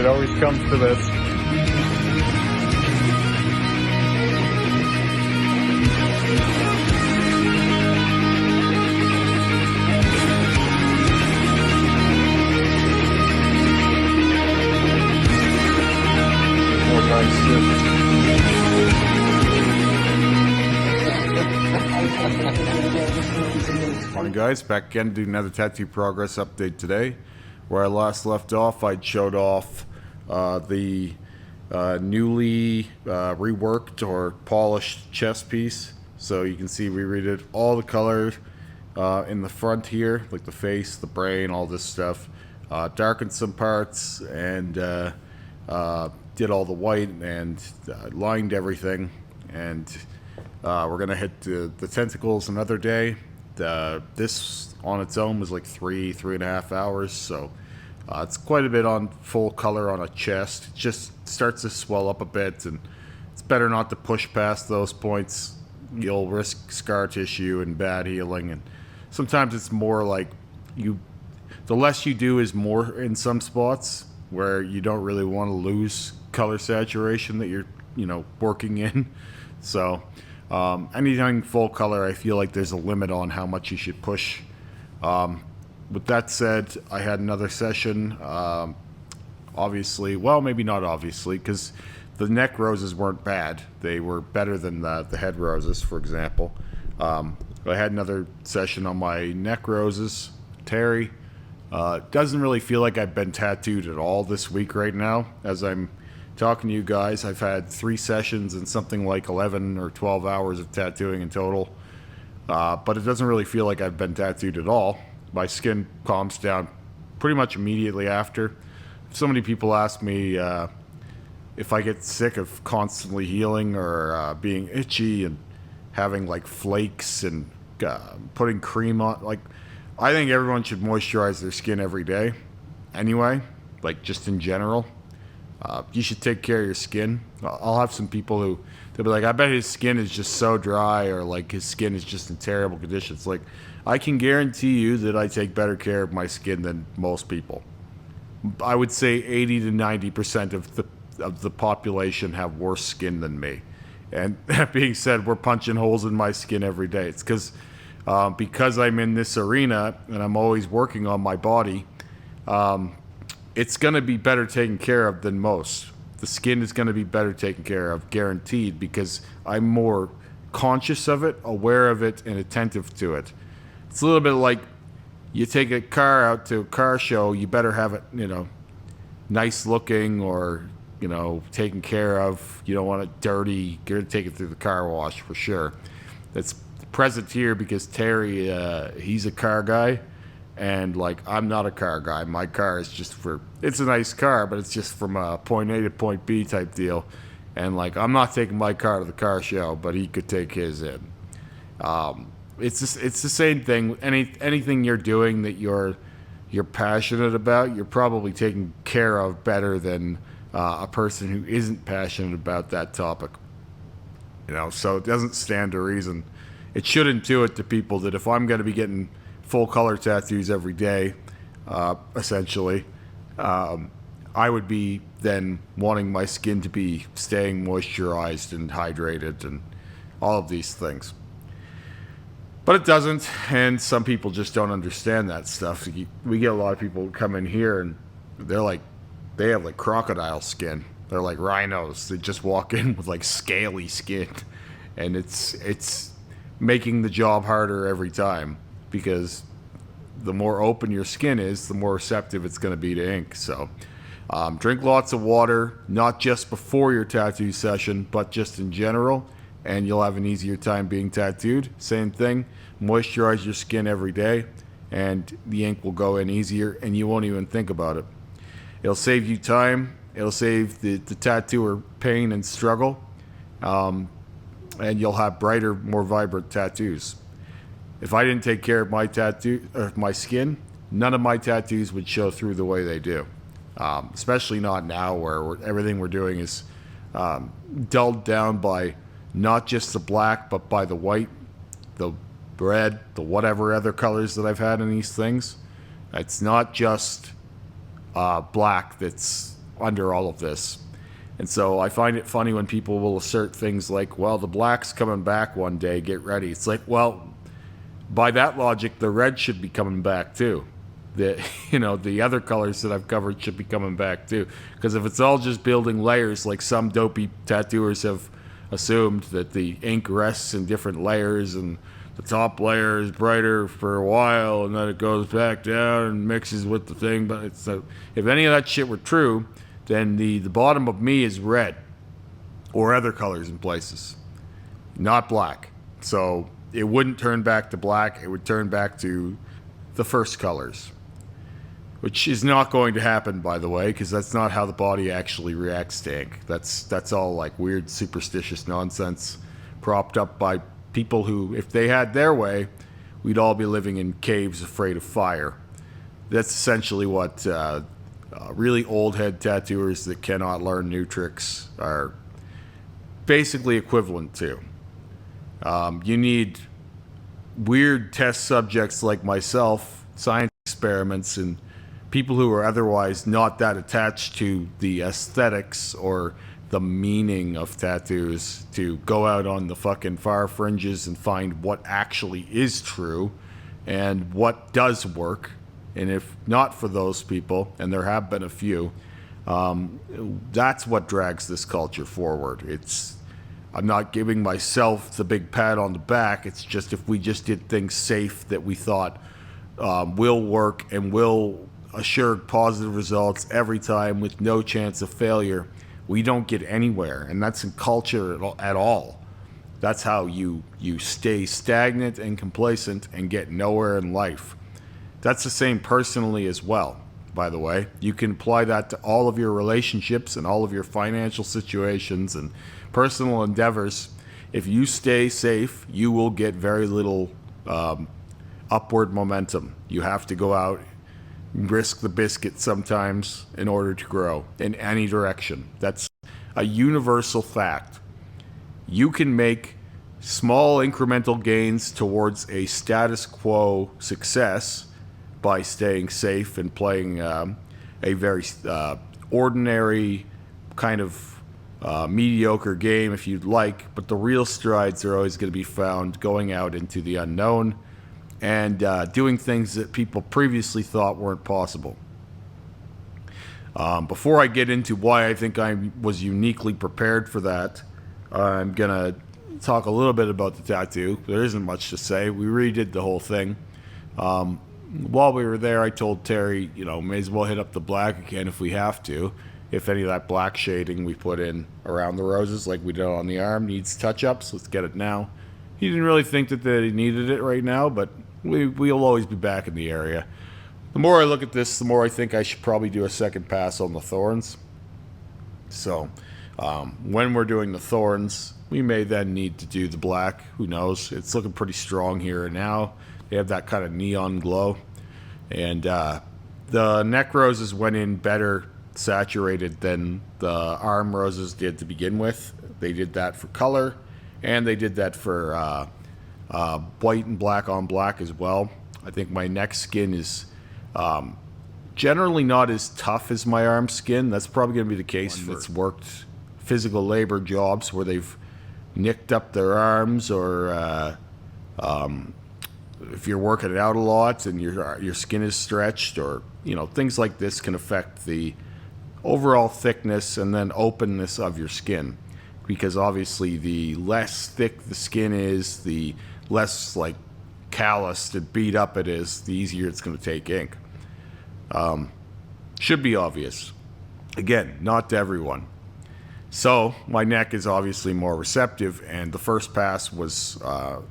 It always comes to this. More nice shit. Morning guys, back again to do another tattoo progress update today. Where I last left off, I showed off the newly reworked or polished chest piece. So you can see we redid all the colors in the front here, like the face, the brain, all this stuff. Darkened some parts and did all the white and lined everything. And we're gonna hit the tentacles another day. This on its own was like 3.5 hours, so it's quite a bit on full color on a chest. It just starts to swell up a bit, and it's better not to push past those points. You'll risk scar tissue and bad healing, and sometimes it's more like the less you do is more in some spots where you don't really want to lose color saturation that you're working in. So anything full color, I feel like there's a limit on how much you should push. With that said, I had another session. Obviously, well, maybe not obviously, because the neck roses weren't bad. They were better than the head roses, for example. I had another session on my neck roses. Terry. Doesn't really feel like I've been tattooed at all this week right now. As I'm talking to you guys, I've had 3 sessions and something like 11 or 12 hours of tattooing in total. But it doesn't really feel like I've been tattooed at all. My skin calms down pretty much immediately after. So many people ask me if I get sick of constantly healing or being itchy and having like flakes and putting cream on. Like, I think everyone should moisturize their skin every day anyway, like just in general. You should take care of your skin. I'll have some people who, they'll be like, I bet his skin is just so dry, or like his skin is just in terrible conditions. Like, I can guarantee you that I take better care of my skin than most people. I would say 80 to 90% of the population have worse skin than me. And that being said, we're punching holes in my skin every day. It's because I'm in this arena and I'm always working on my body. It's going to be better taken care of than most. The skin is going to be better taken care of, guaranteed, because I'm more conscious of it, aware of it, and attentive to it. It's a little bit like you take a car out to a car show, you better have it, nice looking or, taken care of. You don't want it dirty. You're going to take it through the car wash for sure. That's present here because Terry, he's a car guy. And like, I'm not a car guy. My car is just it's a nice car, but it's just from point A to point B type deal. And like, I'm not taking my car to the car show, but he could take his in. It's the same thing. Anything you're doing that you're passionate about, you're probably taking care of better than a person who isn't passionate about that topic. So it doesn't stand to reason. It should intuit to people that if I'm going to be getting full color tattoos every day, essentially, I would be then wanting my skin to be staying moisturized and hydrated and all of these things. But it doesn't, and some people just don't understand that stuff. We get a lot of people who come in here and they have like crocodile skin. They're like rhinos. They just walk in with like scaly skin, and it's making the job harder every time. Because the more open your skin is, the more receptive it's going to be to ink. So drink lots of water, not just before your tattoo session, but just in general, and you'll have an easier time being tattooed. Same thing, moisturize your skin every day, and the ink will go in easier, and you won't even think about it. It'll save you time. It'll save the tattooer pain and struggle, and you'll have brighter, more vibrant tattoos. If I didn't take care of my skin, none of my tattoos would show through the way they do. Especially not now, where everything we're doing is dulled down by not just the black, but by the white, the red, the whatever other colors that I've had in these things. It's not just black that's under all of this. And so I find it funny when people will assert things like, well, the black's coming back one day, get ready. It's like, well, by that logic, the red should be coming back too. The other colors that I've covered should be coming back too. Because if it's all just building layers, like some dopey tattooers have assumed, that the ink rests in different layers and the top layer is brighter for a while and then it goes back down and mixes with the thing. But if any of that shit were true, then the bottom of me is red or other colors in places, not black. So it wouldn't turn back to black. It would turn back to the first colors, which is not going to happen, by the way, because that's not how the body actually reacts to ink. That's all like weird superstitious nonsense propped up by people who, if they had their way, we'd all be living in caves afraid of fire. That's essentially what really old head tattooers that cannot learn new tricks are basically equivalent to. You need weird test subjects like myself, science experiments, and people who are otherwise not that attached to the aesthetics or the meaning of tattoos to go out on the fucking far fringes and find what actually is true and what does work. And if not for those people, and there have been a few, that's what drags this culture forward. I'm not giving myself the big pat on the back. It's just if we just did things safe that we thought will work and will assure positive results every time with no chance of failure, we don't get anywhere. And that's in culture at all. That's how you stay stagnant and complacent and get nowhere in life. That's the same personally as well, by the way. You can apply that to all of your relationships and all of your financial situations and personal endeavors. If you stay safe, you will get very little upward momentum. You have to go out, risk the biscuit sometimes in order to grow in any direction. That's a universal fact. You can make small incremental gains towards a status quo success by staying safe and playing a very ordinary kind of mediocre game, if you'd like. But the real strides are always going to be found going out into the unknown and doing things that people previously thought weren't possible. Before I get into why I think I was uniquely prepared for that, I'm going to talk a little bit about the tattoo. There isn't much to say. We redid the whole thing. While we were there, I told Terry, may as well hit up the black again if we have to. If any of that black shading we put in around the roses, like we did on the arm, needs touch-ups, let's get it now. He didn't really think that he needed it right now, but we'll always be back in the area. The more I look at this, the more I think I should probably do a second pass on the thorns. So, when we're doing the thorns, we may then need to do the black. Who knows? It's looking pretty strong here and now. They have that kind of neon glow. And the neck roses went in better saturated than the arm roses did to begin with. They did that for color, and they did that for white and black on black as well. I think my neck skin is generally not as tough as my arm skin. That's probably going to be the case if it's worked physical labor jobs where they've nicked up their arms, or if you're working it out a lot and your skin is stretched, or things like this can affect the overall thickness and then openness of your skin, because obviously the less thick the skin is, the less like calloused and beat up it is, the easier it's going to take ink. Should be obvious. Again, not to everyone. So my neck is obviously more receptive, and the first pass was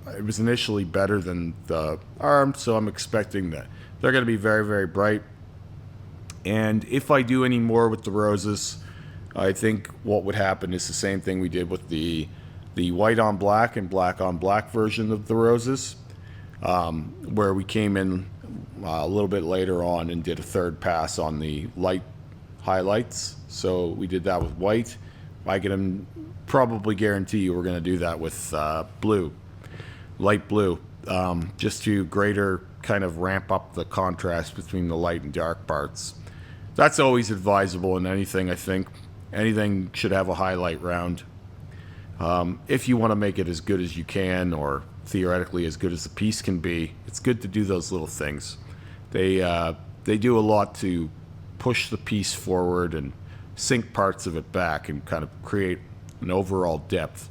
it was initially better than the arm, so I'm expecting that they're going to be very, very bright. And if I do any more with the roses, I think what would happen is the same thing we did with the white on black and black on black version of the roses, where we came in a little bit later on and did a third pass on the light highlights. So we did that with white. I can probably guarantee you we're going to do that with blue, light blue, just to greater kind of ramp up the contrast between the light and dark parts. That's always advisable in anything, I think. Anything should have a highlight round. If you want to make it as good as you can, or theoretically as good as the piece can be, it's good to do those little things. They do a lot to push the piece forward and sink parts of it back and kind of create an overall depth.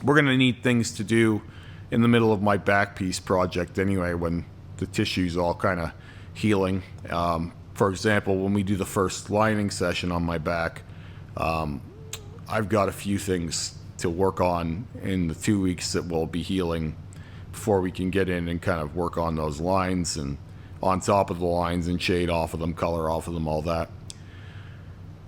We're going to need things to do in the middle of my back piece project anyway, when the tissue's all kind of healing. For example, when we do the first lining session on my back, I've got a few things to work on in the 2 weeks that will be healing before we can get in and kind of work on those lines and on top of the lines and shade off of them, color off of them, all that.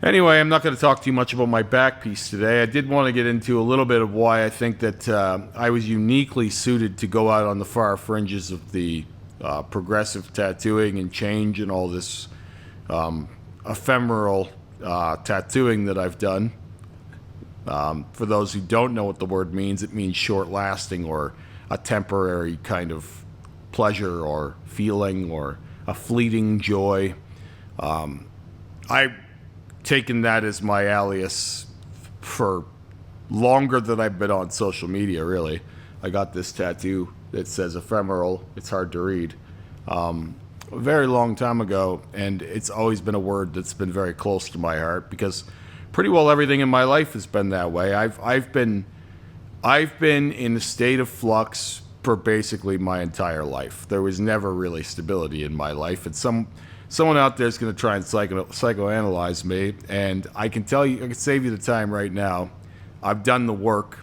Anyway, I'm not going to talk too much about my back piece today. I did want to get into a little bit of why I think that I was uniquely suited to go out on the far fringes of the progressive tattooing and change and all this ephemeral tattooing that I've done. For those who don't know what the word means, it means short-lasting or a temporary kind of pleasure or feeling or a fleeting joy. I've taken that as my alias for longer than I've been on social media, really. I got this tattoo that says ephemeral. It's hard to read. A very long time ago, and it's always been a word that's been very close to my heart because pretty well everything in my life has been that way. I've been in a state of flux for basically my entire life. There was never really stability in my life, and someone out there is going to try and psychoanalyze me, and I can tell you, I can save you the time right now. I've done the work.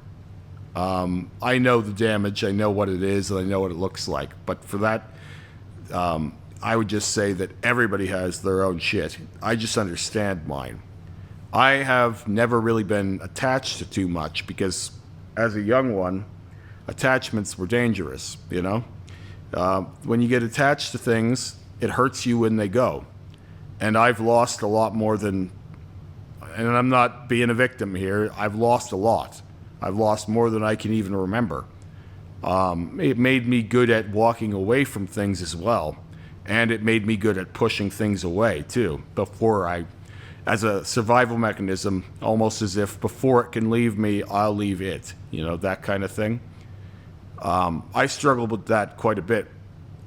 I know the damage. I know what it is, and I know what it looks like. But for that, I would just say that everybody has their own shit. I just understand mine. I have never really been attached to too much because as a young one, attachments were dangerous, you know? When you get attached to things, it hurts you when they go. And I've lost a lot more than, and I'm not being a victim here, I've lost a lot. I've lost more than I can even remember. It made me good at walking away from things as well. And it made me good at pushing things away too, as a survival mechanism, almost as if before it can leave me, I'll leave it, you know, that kind of thing. I struggled with that quite a bit.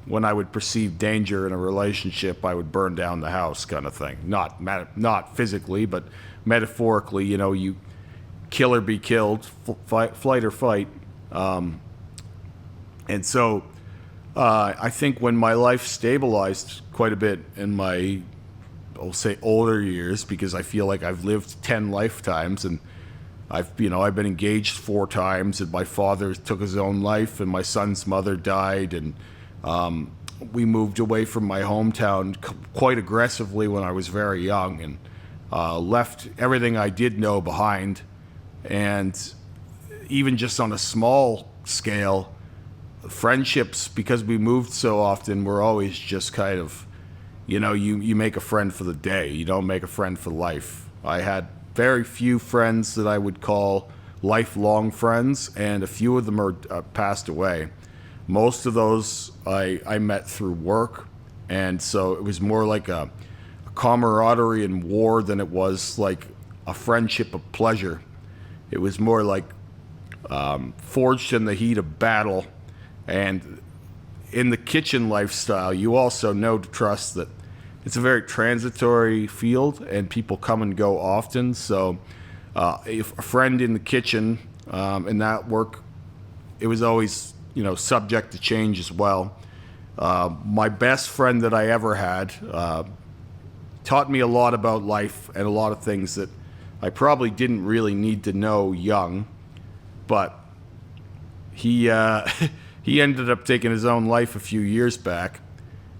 When I would perceive danger in a relationship, I would burn down the house kind of thing. Not physically, but metaphorically, you know, you kill or be killed, flight or fight. And so I think when my life stabilized quite a bit in my, I'll say, older years, because I feel like I've lived 10 lifetimes, and I've been engaged 4 times, and my father took his own life, and my son's mother died, and we moved away from my hometown quite aggressively when I was very young, and left everything I did know behind. And even just on a small scale, friendships, because we moved so often, were always just kind of, you make a friend for the day. You don't make a friend for life. I had very few friends that I would call lifelong friends, and a few of them are passed away. Most of those I met through work, and so it was more like a camaraderie in war than it was like a friendship of pleasure. It was more like forged in the heat of battle. And in the kitchen lifestyle, you also know to trust that it's a very transitory field and people come and go often. So if a friend in the kitchen in that work, it was always, subject to change as well. My best friend that I ever had taught me a lot about life and a lot of things that I probably didn't really need to know young, but he he ended up taking his own life a few years back,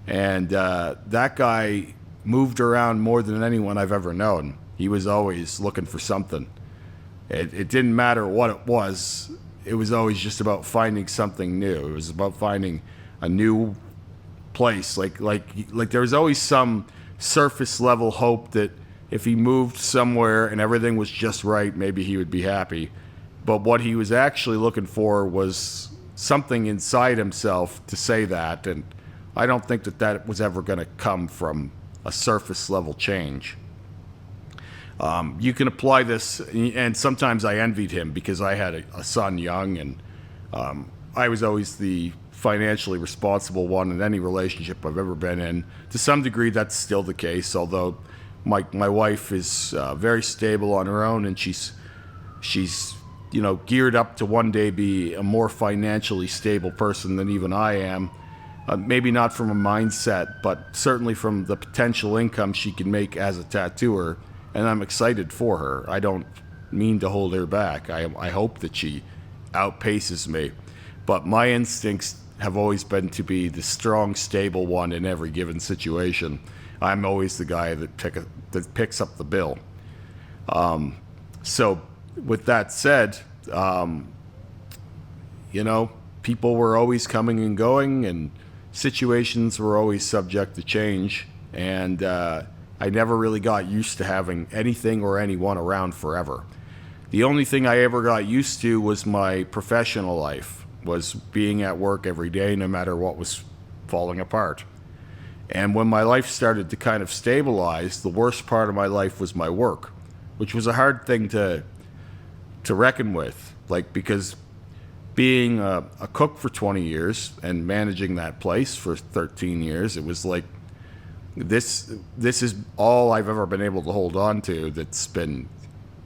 and that guy moved around more than anyone I've ever known. He was always looking for something. It didn't matter what it was. It was always just about finding something new. It was about finding a new place. Like there was always some surface level hope that if he moved somewhere and everything was just right, maybe he would be happy. But what he was actually looking for was something inside himself to say that. And I don't think that was ever going to come from a surface level change. You can apply this, and sometimes I envied him because I had a son young, and I was always the financially responsible one in any relationship I've ever been in. To some degree, that's still the case, although my wife is very stable on her own, and she's geared up to one day be a more financially stable person than even I am. Maybe not from a mindset, but certainly from the potential income she can make as a tattooer. And I'm excited for her. I don't mean to hold her back. I hope that she outpaces me. But my instincts have always been to be the strong, stable one in every given situation. I'm always the guy that picks up the bill. So with that said, people were always coming and going, and situations were always subject to change. And I never really got used to having anything or anyone around forever. The only thing I ever got used to was my professional life, was being at work every day no matter what was falling apart. And when my life started to kind of stabilize, the worst part of my life was my work, which was a hard thing to reckon with, because being a cook for 20 years and managing that place for 13 years, it was like, this is all I've ever been able to hold on to that's been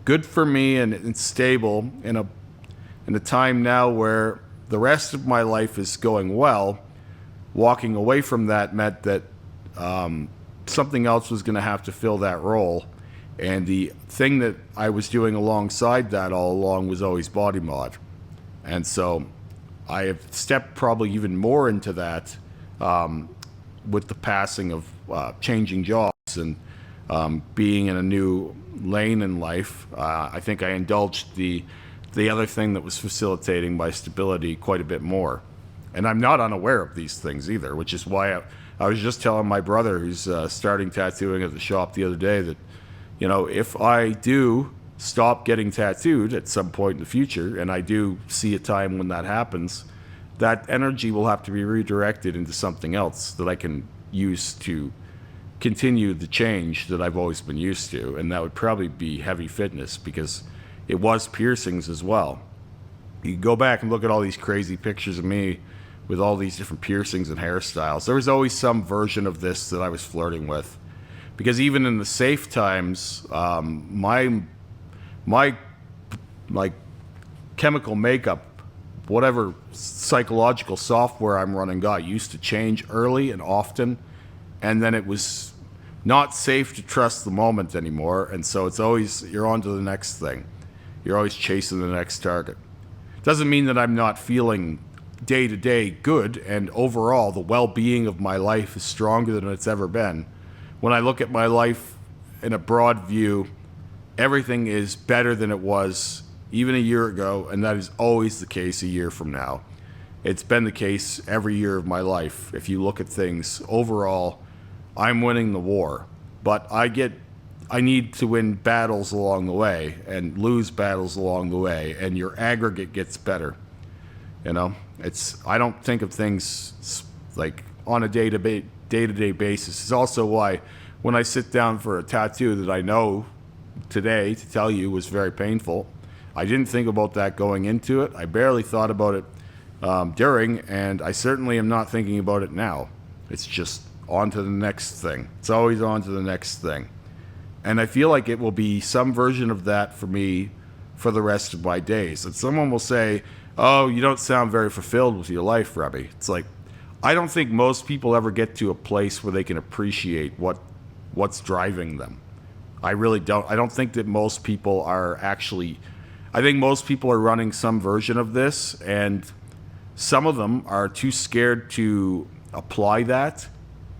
good for me and stable in a time now where the rest of my life is going well. Walking away from that meant that something else was going to have to fill that role. And the thing that I was doing alongside that all along was always body mod. And so I have stepped probably even more into that with the passing of changing jobs and being in a new lane in life. I think I indulged the other thing that was facilitating my stability quite a bit more. And I'm not unaware of these things either, which is why I was just telling my brother, who's starting tattooing at the shop the other day, that if I do stop getting tattooed at some point in the future, and I do see a time when that happens, that energy will have to be redirected into something else that I can use to continue the change that I've always been used to. And that would probably be heavy fitness, because it was piercings as well. You go back and look at all these crazy pictures of me with all these different piercings and hairstyles. There was always some version of this that I was flirting with, because even in the safe times, my chemical makeup, whatever psychological software I'm running, got used to change early and often, and then it was not safe to trust the moment anymore. And so it's always, you're on to the next thing. You're always chasing the next target. Doesn't mean that I'm not feeling day to day good, and overall the well-being of my life is stronger than it's ever been. When I look at my life in a broad view, everything is better than it was even a year ago, and that is always the case a year from now. It's been the case every year of my life. If you look at things overall, I'm winning the war, but I need to win battles along the way and lose battles along the way, and your aggregate gets better. I don't think of things like on a day-to-day basis. It's also why when I sit down for a tattoo that I know today, to tell you, was very painful, I didn't think about that going into it. I barely thought about it during, and I certainly am not thinking about it now. It's just on to the next thing. It's always on to the next thing. And I feel like it will be some version of that for me for the rest of my days. And someone will say, "Oh, you don't sound very fulfilled with your life, Remy." It's like, I don't think most people ever get to a place where they can appreciate what's driving them. I really don't. I don't think that most people are actually, I think most people are running some version of this, and some of them are too scared to apply that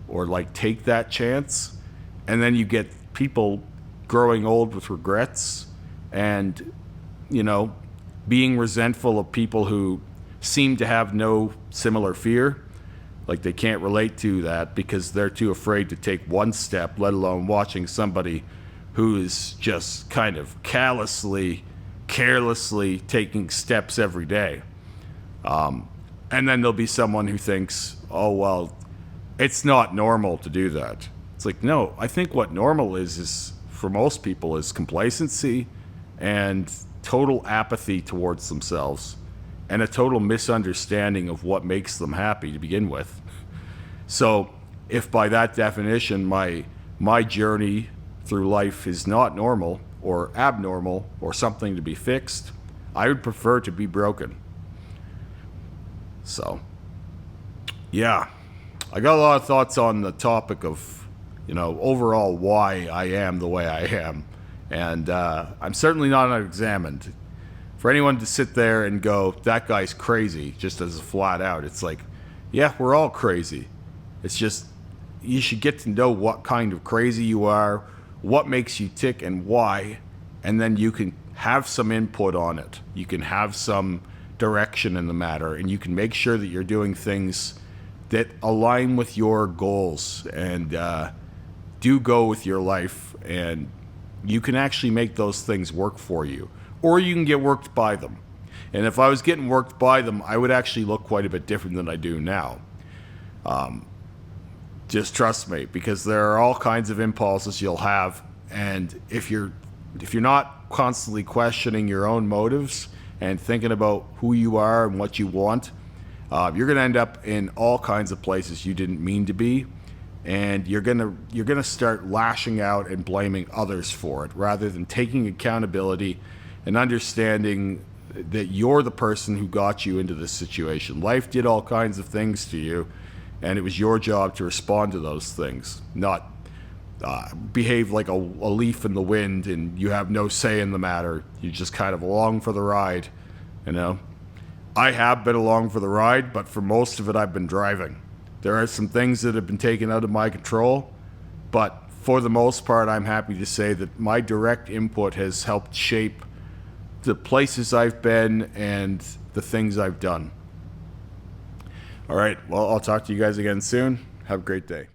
or take that chance. And then you get people growing old with regrets and, being resentful of people who seem to have no similar fear. They can't relate to that because they're too afraid to take one step, let alone watching somebody who is just kind of callously, carelessly taking steps every day. And then there'll be someone who thinks, "Oh, well, it's not normal to do that." It's It's like, no, I think what normal is for most people is complacency and total apathy towards themselves and a total misunderstanding of what makes them happy to begin with. So if by that definition my journey through life is not normal or abnormal or something to be fixed, I would prefer to be broken. So, yeah, I got a lot of thoughts on the topic of, overall why I am the way I am. And I'm certainly not unexamined. For anyone to sit there and go, that guy's crazy, just as a flat out, it's like, yeah, we're all crazy. It's just, you should get to know what kind of crazy you are, what makes you tick and why, and then you can have some input on it. You can have some direction in the matter, and you can make sure that you're doing things that align with your goals and do go with your life, and you can actually make those things work for you, or you can get worked by them. And if I was getting worked by them, I would actually look quite a bit different than I do now. Just trust me, because there are all kinds of impulses you'll have, and if you're not constantly questioning your own motives and thinking about who you are and what you want, you're going to end up in all kinds of places you didn't mean to be, and you're gonna start lashing out and blaming others for it rather than taking accountability and understanding that you're the person who got you into this situation. Life did all kinds of things to you, and it was your job to respond to those things, not behave like a leaf in the wind and you have no say in the matter. You just kind of along for the ride, I have been along for the ride, but for most of it I've been driving. There are some things that have been taken out of my control, but for the most part I'm happy to say that my direct input has helped shape the places I've been and the things I've done. All right, well, I'll talk to you guys again soon. Have a great day.